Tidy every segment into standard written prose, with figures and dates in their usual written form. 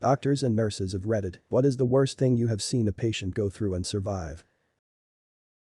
Doctors and nurses of Reddit, what is the worst thing you have seen a patient go through and survive?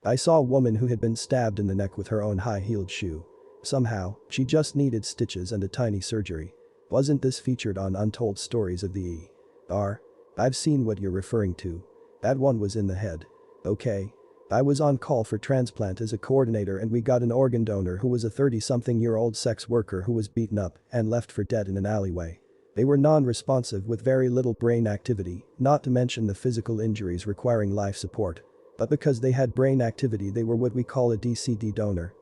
I saw a woman who had been stabbed in the neck with her own high-heeled shoe. Somehow, she just needed stitches and a tiny surgery. Wasn't this featured on Untold Stories of the E.R.? I've seen what you're referring to. That one was in the head. Okay. I was on call for transplant as a coordinator and we got an organ donor who was a 30-something-year-old sex worker who was beaten up and left for dead in an alleyway. They were non-responsive with very little brain activity, not to mention the physical injuries requiring life support. But because they had brain activity they were what we call a DCD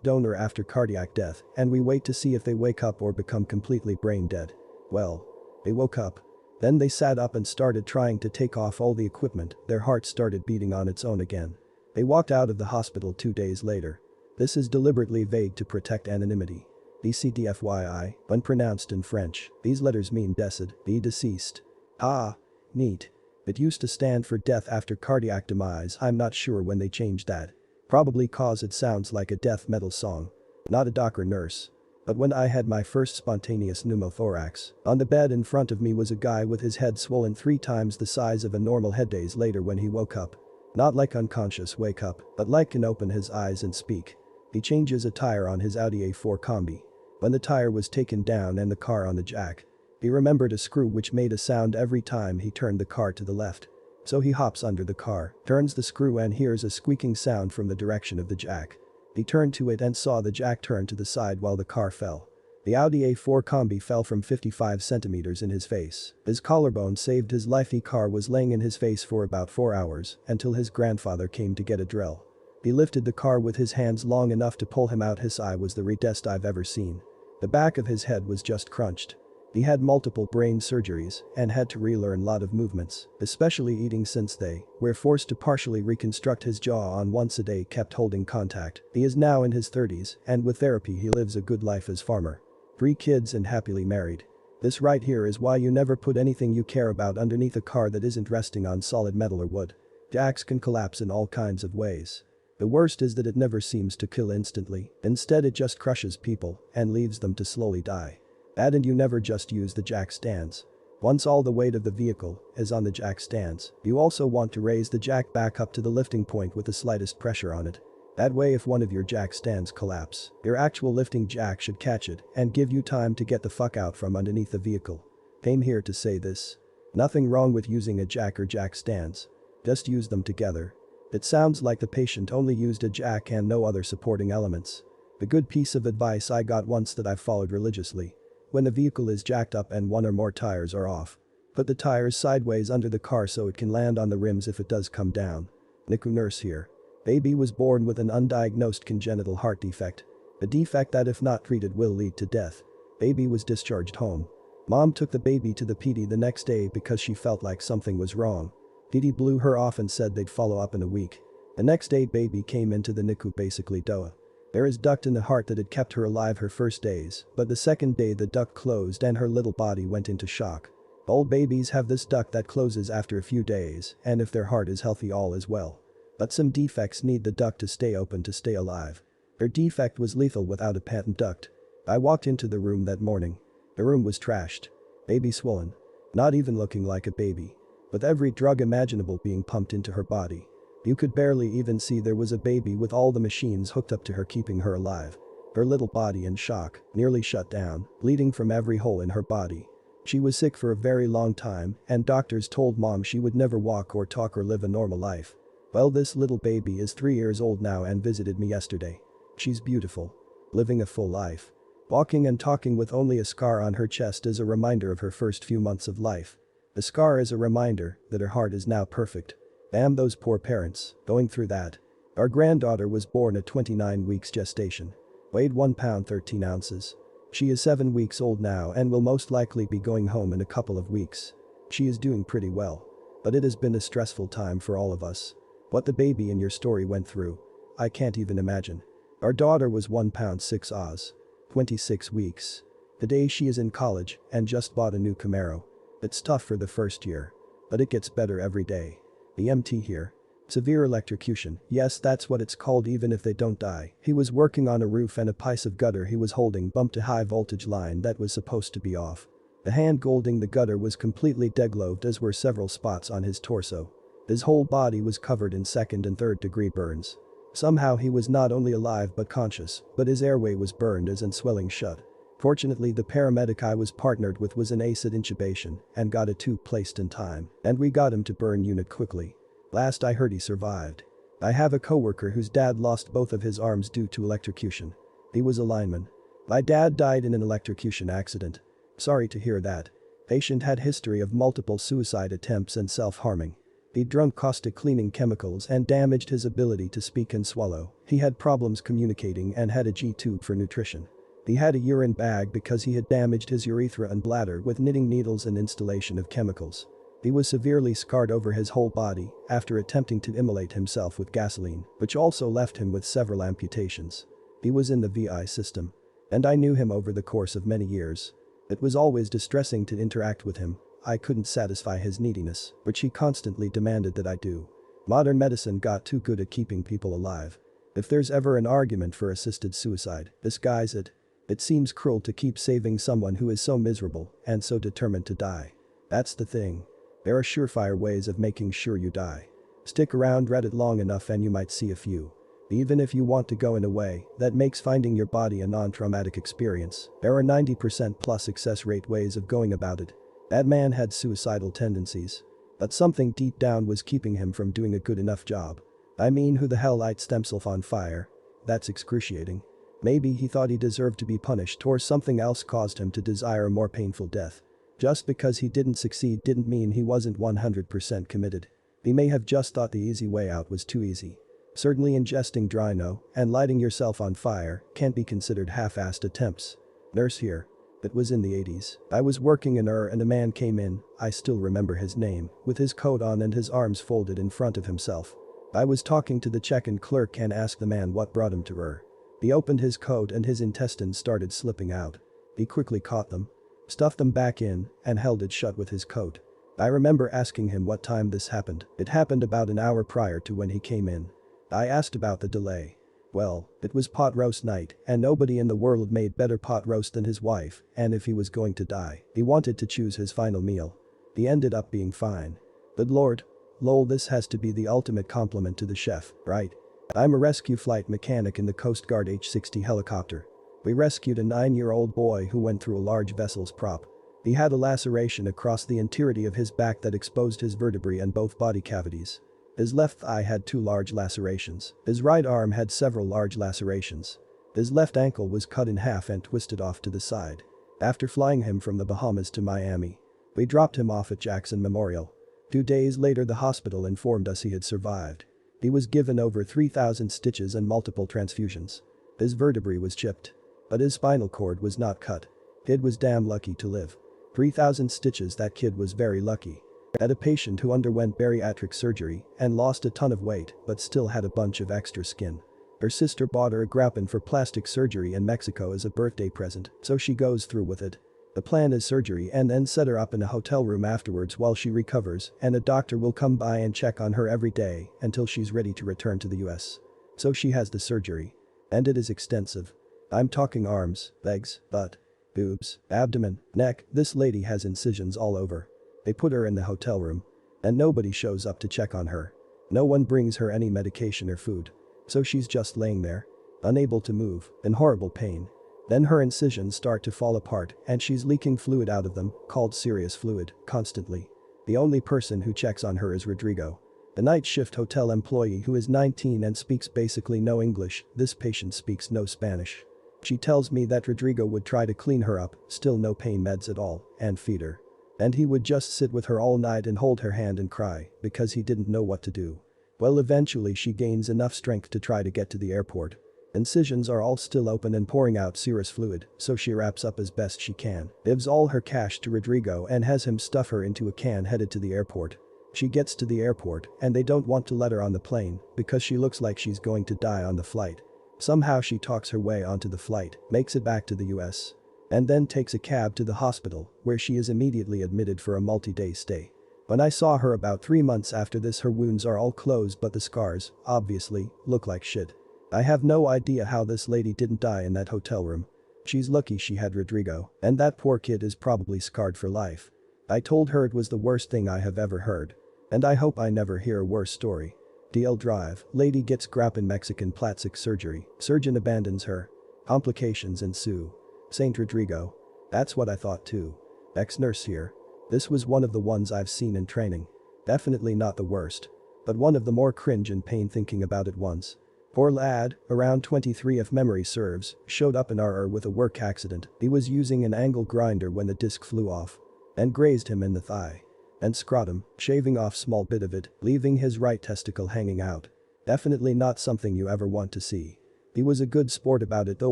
donor after cardiac death, and we wait to see if they wake up or become completely brain dead. Well, they woke up. Then they sat up and started trying to take off all the equipment, their heart started beating on its own again. They walked out of the hospital 2 days later. This is deliberately vague to protect anonymity. DCD FYI, when pronounced in French, these letters mean décédé, the deceased. Ah. Neat. It used to stand for death after cardiac demise. I'm not sure when they changed that. Probably cause it sounds like a death metal song. Not a doc or nurse. But when I had my first spontaneous pneumothorax, on the bed in front of me was a guy with his head swollen 3 times the size of a normal head. Days later when he woke up. Not like unconscious wake up, but like can open his eyes and speak. He changes a tire on his Audi A4 Combi. When the tire was taken down and the car on the jack, he remembered a screw which made a sound every time he turned the car to the left. So he hops under the car, turns the screw and hears a squeaking sound from the direction of the jack. He turned to it and saw the jack turn to the side while the car fell. The Audi A4 Combi fell from 55 centimeters in his face. His collarbone saved his life. The car was laying in his face for about 4 hours until his grandfather came to get a drill. He lifted the car with his hands long enough to pull him out. His eye was the reddest I've ever seen. The back of his head was just crunched. He had multiple brain surgeries and had to relearn a lot of movements, especially eating since they were forced to partially reconstruct his jaw on once a day kept holding contact. He is now in his 30s and with therapy he lives a good life as farmer. 3 kids and happily married. This right here is why you never put anything you care about underneath a car that isn't resting on solid metal or wood. Jacks can collapse in all kinds of ways. The worst is that it never seems to kill instantly, instead it just crushes people and leaves them to slowly die. And you never just use the jack stands. Once all the weight of the vehicle is on the jack stands, you also want to raise the jack back up to the lifting point with the slightest pressure on it. That way if one of your jack stands collapse, your actual lifting jack should catch it and give you time to get the fuck out from underneath the vehicle. Came here to say this. Nothing wrong with using a jack or jack stands. Just use them together. It sounds like the patient only used a jack and no other supporting elements. The good piece of advice I got once that I've followed religiously. When the vehicle is jacked up and 1 or more tires are off, put the tires sideways under the car so it can land on the rims if it does come down. NICU nurse here. Baby was born with an undiagnosed congenital heart defect. A defect that if not treated will lead to death. Baby was discharged home. Mom took the baby to the PD the next day because she felt like something was wrong. PD blew her off and said they'd follow up in a week. The next day baby came into the NICU basically DOA. There is duct in the heart that had kept her alive her first days, but the second day the duct closed and her little body went into shock. All babies have this duct that closes after a few days, and if their heart is healthy all is well. But some defects need the duct to stay open to stay alive. Her defect was lethal without a patent duct. I walked into the room that morning. The room was trashed. Baby swollen. Not even looking like a baby. With every drug imaginable being pumped into her body. You could barely even see there was a baby with all the machines hooked up to her keeping her alive. Her little body in shock, nearly shut down, bleeding from every hole in her body. She was sick for a very long time and doctors told mom she would never walk or talk or live a normal life. Well, this little baby is 3 years old now and visited me yesterday. She's beautiful. Living a full life. Walking and talking with only a scar on her chest is a reminder of her first few months of life. The scar is a reminder that her heart is now perfect. Damn those poor parents, going through that. Our granddaughter was born at 29 weeks gestation. Weighed 1 pound 13 ounces. She is 7 weeks old now and will most likely be going home in a couple of weeks. She is doing pretty well. But it has been a stressful time for all of us. What the baby in your story went through, I can't even imagine. Our daughter was 1 pound 6 oz. 26 weeks. Today she is in college and just bought a new Camaro. It's tough for the first year. But it gets better every day. The MT here. Severe electrocution, yes that's what it's called even if they don't die. He was working on a roof and a piece of gutter he was holding bumped a high voltage line that was supposed to be off. The hand holding the gutter was completely degloved, as were several spots on his torso. His whole body was covered in second and third degree burns. Somehow he was not only alive but conscious, but his airway was burned as and swelling shut. Fortunately, the paramedic I was partnered with was in acid intubation and got a tube placed in time, and we got him to burn unit quickly. Last I heard he survived. I have a coworker whose dad lost both of his arms due to electrocution. He was a lineman. My dad died in an electrocution accident. Sorry to hear that. Patient had history of multiple suicide attempts and self-harming. He drunk caustic cleaning chemicals and damaged his ability to speak and swallow. He had problems communicating and had a G-tube for nutrition. He had a urine bag because he had damaged his urethra and bladder with knitting needles and installation of chemicals. He was severely scarred over his whole body after attempting to immolate himself with gasoline, which also left him with several amputations. He was in the VI system. And I knew him over the course of many years. It was always distressing to interact with him. I couldn't satisfy his neediness, which he constantly demanded that I do. Modern medicine got too good at keeping people alive. If there's ever an argument for assisted suicide, this guy's it. It seems cruel to keep saving someone who is so miserable and so determined to die. That's the thing. There are surefire ways of making sure you die. Stick around Reddit long enough and you might see a few. Even if you want to go in a way that makes finding your body a non-traumatic experience, there are 90% plus success rate ways of going about it. That man had suicidal tendencies. But something deep down was keeping him from doing a good enough job. I mean, who the hell lights themselves on fire? That's excruciating. Maybe he thought he deserved to be punished or something else caused him to desire a more painful death. Just because he didn't succeed didn't mean he wasn't 100% committed. He may have just thought the easy way out was too easy. Certainly ingesting Drano and lighting yourself on fire can't be considered half-assed attempts. Nurse here. It was in the 80s. I was working in and a man came in, I still remember his name, with his coat on and his arms folded in front of himself. I was talking to the check-in clerk and asked the man what brought him to He opened his coat and his intestines started slipping out. He quickly caught them, stuffed them back in, and held it shut with his coat. I remember asking him what time this happened. It happened about an hour prior to when he came in. I asked about the delay. Well, it was pot roast night, and nobody in the world made better pot roast than his wife, and if he was going to die, he wanted to choose his final meal. He ended up being fine. Good lord. Lol, this has to be the ultimate compliment to the chef, right? I'm a rescue flight mechanic in the Coast Guard H-60 helicopter. We rescued a 9-year-old boy who went through a large vessel's prop. He had a laceration across the entirety of his back that exposed his vertebrae and both body cavities. His left thigh had 2 large lacerations. His right arm had several large lacerations. His left ankle was cut in half and twisted off to the side. After flying him from the Bahamas to Miami, we dropped him off at Jackson Memorial. 2 days later, the hospital informed us he had survived. He was given over 3,000 stitches and multiple transfusions. His vertebrae was chipped. But his spinal cord was not cut. Kid was damn lucky to live. 3,000 stitches, that kid was very lucky. Had a patient who underwent bariatric surgery and lost a ton of weight but still had a bunch of extra skin. Her sister bought her a grappin for plastic surgery in Mexico as a birthday present, so she goes through with it. The plan is surgery and then set her up in a hotel room afterwards while she recovers, and a doctor will come by and check on her every day until she's ready to return to the US. So she has the surgery. And it is extensive. I'm talking arms, legs, butt, boobs, abdomen, neck. This lady has incisions all over. They put her in the hotel room. And nobody shows up to check on her. No one brings her any medication or food. So she's just laying there, unable to move, in horrible pain. Then her incisions start to fall apart and she's leaking fluid out of them, called serious fluid, constantly. The only person who checks on her is Rodrigo, a night shift hotel employee who is 19 and speaks basically no English. This patient speaks no Spanish. She tells me that Rodrigo would try to clean her up, still no pain meds at all, and feed her. And he would just sit with her all night and hold her hand and cry because he didn't know what to do. Well, eventually she gains enough strength to try to get to the airport. Incisions are all still open and pouring out serous fluid, so she wraps up as best she can, gives all her cash to Rodrigo and has him stuff her into a can headed to the airport. She gets to the airport and they don't want to let her on the plane because she looks like she's going to die on the flight. Somehow she talks her way onto the flight, makes it back to the US. And then takes a cab to the hospital, where she is immediately admitted for a multi-day stay. When I saw her about 3 months after this, her wounds are all closed but the scars, obviously, look like shit. I have no idea how this lady didn't die in that hotel room. She's lucky she had Rodrigo, and that poor kid is probably scarred for life. I told her it was the worst thing I have ever heard. And I hope I never hear a worse story. DL Drive, lady gets grap in Mexican plastic surgery, surgeon abandons her. Complications ensue. Saint Rodrigo. That's what I thought too. Ex-nurse here. This was one of the ones I've seen in training. Definitely not the worst. But one of the more cringe and pain thinking about it once. Poor lad, around 23 if memory serves, showed up in RR with a work accident. He was using an angle grinder when the disc flew off. And grazed him in the thigh. And scrotum, shaving off small bit of it, leaving his right testicle hanging out. Definitely not something you ever want to see. He was a good sport about it though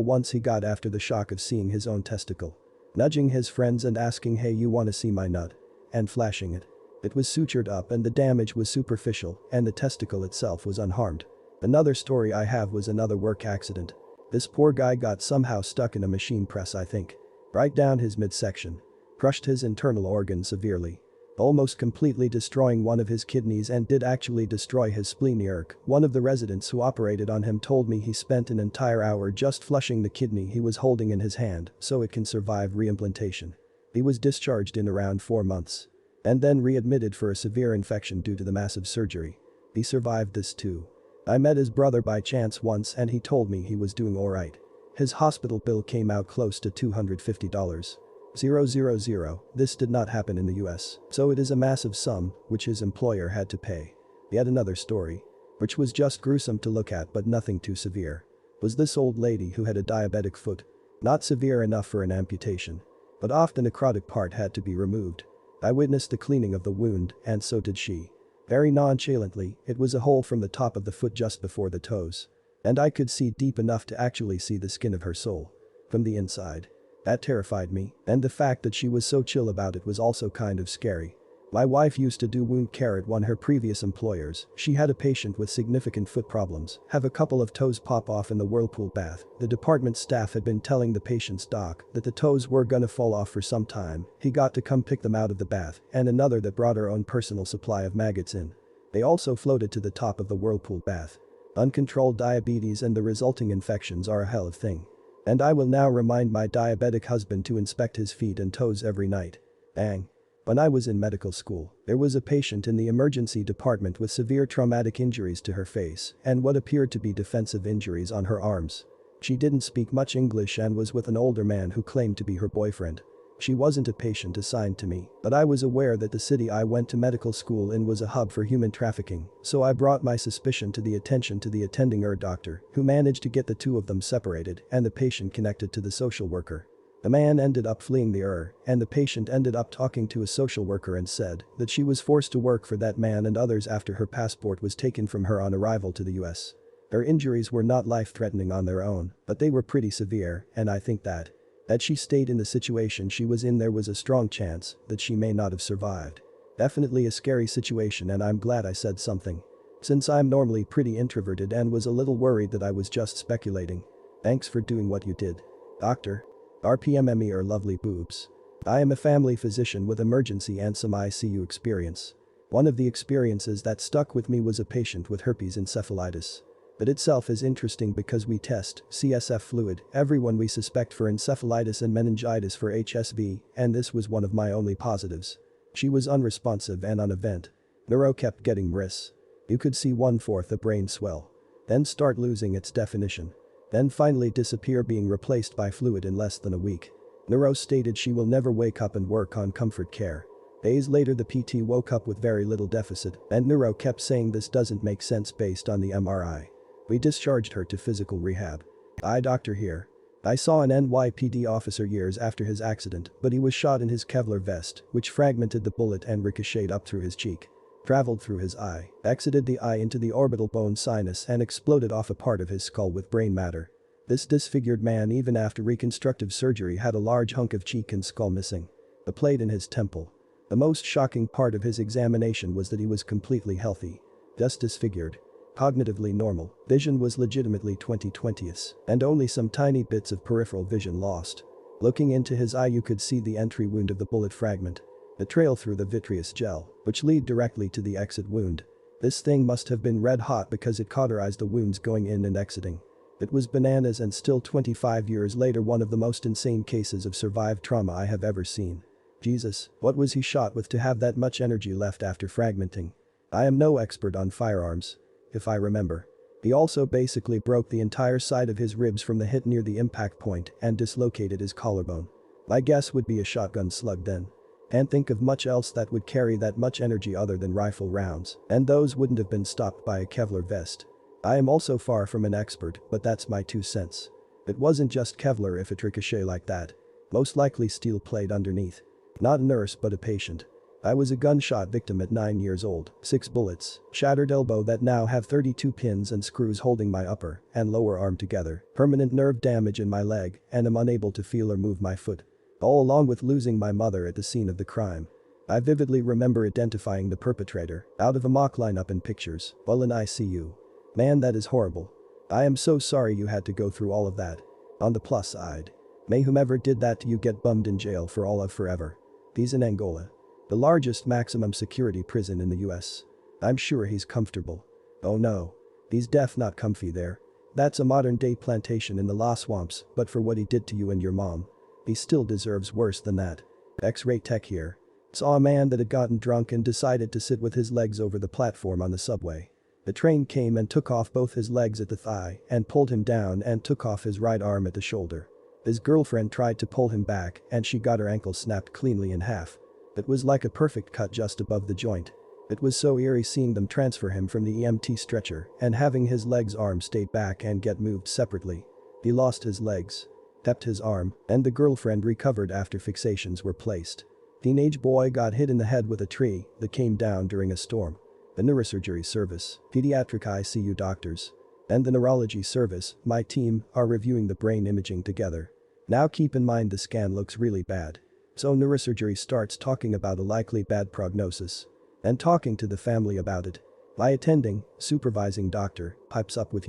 once he got after the shock of seeing his own testicle. Nudging his friends and asking hey you wanna see my nut? And flashing it. It was sutured up and the damage was superficial and the testicle itself was unharmed. Another story I have was another work accident. This poor guy got somehow stuck in a machine press I think. Right down his midsection. Crushed his internal organ severely. Almost completely destroying one of his kidneys and did actually destroy his spleen. One of the residents who operated on him told me he spent an entire hour just flushing the kidney he was holding in his hand so it can survive reimplantation. He was discharged in around 4 months. And then readmitted for a severe infection due to the massive surgery. He survived this too. I met his brother by chance once and he told me he was doing alright. His hospital bill came out close to $250. 000. This did not happen in the US, so it is a massive sum, which his employer had to pay. Yet another story. Which was just gruesome to look at but nothing too severe. Was this old lady who had a diabetic foot. Not severe enough for an amputation. But often a necrotic part had to be removed. I witnessed the cleaning of the wound, and so did she. Very nonchalantly, it was a hole from the top of the foot just before the toes. And I could see deep enough to actually see the skin of her sole. From the inside. That terrified me, and the fact that she was so chill about it was also kind of scary. My wife used to do wound care at one of her previous employers. She had a patient with significant foot problems, have a couple of toes pop off in the whirlpool bath. The department staff had been telling the patient's doc that the toes were gonna fall off for some time. He got to come pick them out of the bath, and another that brought her own personal supply of maggots in. They also floated to the top of the whirlpool bath. Uncontrolled diabetes and the resulting infections are a hell of a thing. And I will now remind my diabetic husband to inspect his feet and toes every night. Bang. When I was in medical school, there was a patient in the emergency department with severe traumatic injuries to her face and what appeared to be defensive injuries on her arms. She didn't speak much English and was with an older man who claimed to be her boyfriend. She wasn't a patient assigned to me, but I was aware that the city I went to medical school in was a hub for human trafficking, so I brought my suspicion to the attention to the attending doctor, who managed to get the two of them separated and the patient connected to the social worker. The man ended up fleeing the and the patient ended up talking to a social worker and said that she was forced to work for that man and others after her passport was taken from her on arrival to the US. Her injuries were not life-threatening on their own, but they were pretty severe, and I think that she stayed in the situation she was in, there was a strong chance that she may not have survived. Definitely a scary situation, and I'm glad I said something. Since I'm normally pretty introverted and was a little worried that I was just speculating. Thanks for doing what you did. Doctor. RPMME or lovely boobs. I am a family physician with emergency and some ICU experience. One of the experiences that stuck with me was a patient with herpes encephalitis. It itself is interesting because we test CSF fluid everyone we suspect for encephalitis and meningitis for HSV, and this was one of my only positives. She was unresponsive and on a vent. Neuro kept getting RIS. You could see 1/4 the brain swell. Then start losing its definition. Then finally disappear, being replaced by fluid in less than a week. Neuro stated she will never wake up and work on comfort care. Days later the PT woke up with very little deficit, and Neuro kept saying this doesn't make sense based on the MRI. We discharged her to physical rehab. Eye doctor here. I saw an NYPD officer years after his accident, but he was shot in his Kevlar vest, which fragmented the bullet and ricocheted up through his cheek. Traveled through his eye, exited the eye into the orbital bone sinus and exploded off a part of his skull with brain matter. This disfigured man, even after reconstructive surgery, had a large hunk of cheek and skull missing. The plate in his temple. The most shocking part of his examination was that he was completely healthy. Just disfigured. Cognitively normal, vision was legitimately 20/20ths, and only some tiny bits of peripheral vision lost. Looking into his eye you could see the entry wound of the bullet fragment. The trail through the vitreous gel, which lead directly to the exit wound. This thing must have been red hot because it cauterized the wounds going in and exiting. It was bananas, and still 25 years later one of the most insane cases of survived trauma I have ever seen. Jesus, what was he shot with to have that much energy left after fragmenting? I am no expert on firearms. If I remember. He also basically broke the entire side of his ribs from the hit near the impact point and dislocated his collarbone. My guess would be a shotgun slug then. Can't think of much else that would carry that much energy other than rifle rounds, and those wouldn't have been stopped by a Kevlar vest. I am also far from an expert, but that's my 2 cents. It wasn't just Kevlar if it ricocheted like that. Most likely steel plate underneath. Not a nurse but a patient. I was a gunshot victim at 9 years old, 6 bullets, shattered elbow that now have 32 pins and screws holding my upper and lower arm together, permanent nerve damage in my leg, and am unable to feel or move my foot. All along with losing my mother at the scene of the crime. I vividly remember identifying the perpetrator out of a mock lineup in pictures while in ICU. Man, that is horrible. I am so sorry you had to go through all of that. On the plus side. May whomever did that to you get bummed in jail for all of forever. He's in Angola. The largest maximum security prison in the US. I'm sure he's comfortable. Oh no. He's def not comfy there. That's a modern day plantation in the La Swamps, but for what he did to you and your mom. He still deserves worse than that. X-ray tech here. Saw a man that had gotten drunk and decided to sit with his legs over the platform on the subway. The train came and took off both his legs at the thigh and pulled him down and took off his right arm at the shoulder. His girlfriend tried to pull him back and she got her ankle snapped cleanly in half. It was like a perfect cut just above the joint. It was so eerie seeing them transfer him from the EMT stretcher and having his legs arm stay back and get moved separately. He lost his legs. Tapped his arm, and the girlfriend recovered after fixations were placed. Teenage boy got hit in the head with a tree that came down during a storm. The neurosurgery service, pediatric ICU doctors, and the neurology service, my team, are reviewing the brain imaging together. Now keep in mind the scan looks really bad. So neurosurgery starts talking about a likely bad prognosis. And talking to the family about it. My attending, supervising doctor, pipes up with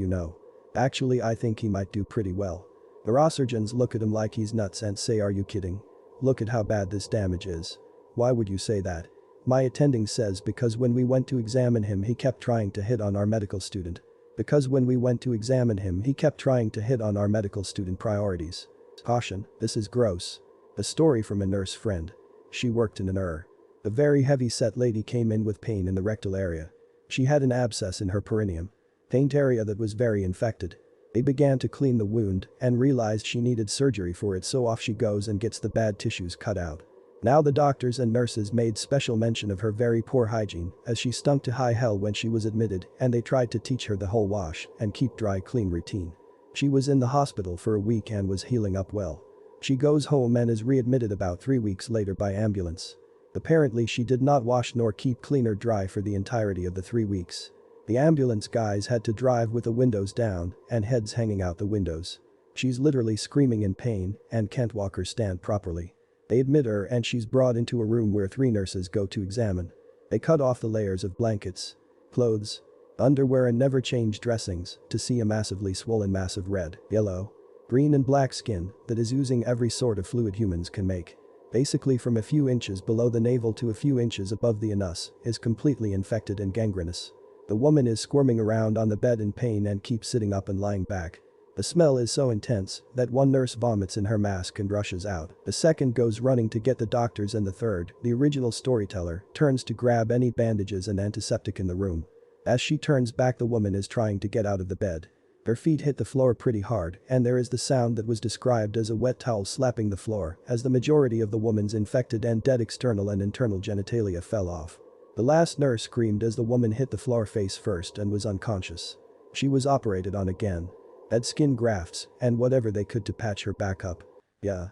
actually I think he might do pretty well. Neurosurgeons look at him like he's nuts and say, are you kidding? Look at how bad this damage is. Why would you say that? My attending says because when we went to examine him he kept trying to hit on our medical student. Because when we went to examine him he kept trying to hit on our medical student priorities. Caution, this is gross. A story from a nurse friend. She worked in an ER. A very heavy-set lady came in with pain in the rectal area. She had an abscess in her perineum. Taint area that was very infected. They began to clean the wound and realized she needed surgery for it, so off she goes and gets the bad tissues cut out. Now the doctors and nurses made special mention of her very poor hygiene as she stunk to high hell when she was admitted, and they tried to teach her the whole wash and keep dry clean routine. She was in the hospital for a week and was healing up well. She goes home and is readmitted about 3 weeks later by ambulance. Apparently she did not wash nor keep clean or dry for the entirety of the 3 weeks. The ambulance guys had to drive with the windows down and heads hanging out the windows. She's literally screaming in pain and can't walk or stand properly. They admit her and she's brought into a room where 3 nurses go to examine. They cut off the layers of blankets, clothes, underwear and never change dressings to see a massively swollen mass of red, yellow, green and black skin that is oozing every sort of fluid humans can make. Basically from a few inches below the navel to a few inches above the anus is completely infected and gangrenous. The woman is squirming around on the bed in pain and keeps sitting up and lying back. The smell is so intense that one nurse vomits in her mask and rushes out. The second goes running to get the doctors and the third, the original storyteller, turns to grab any bandages and antiseptic in the room. As she turns back the woman is trying to get out of the bed. Her feet hit the floor pretty hard and there is the sound that was described as a wet towel slapping the floor as the majority of the woman's infected and dead external and internal genitalia fell off. The last nurse screamed as the woman hit the floor face first and was unconscious. She was operated on again. Had skin grafts and whatever they could to patch her back up. Yeah.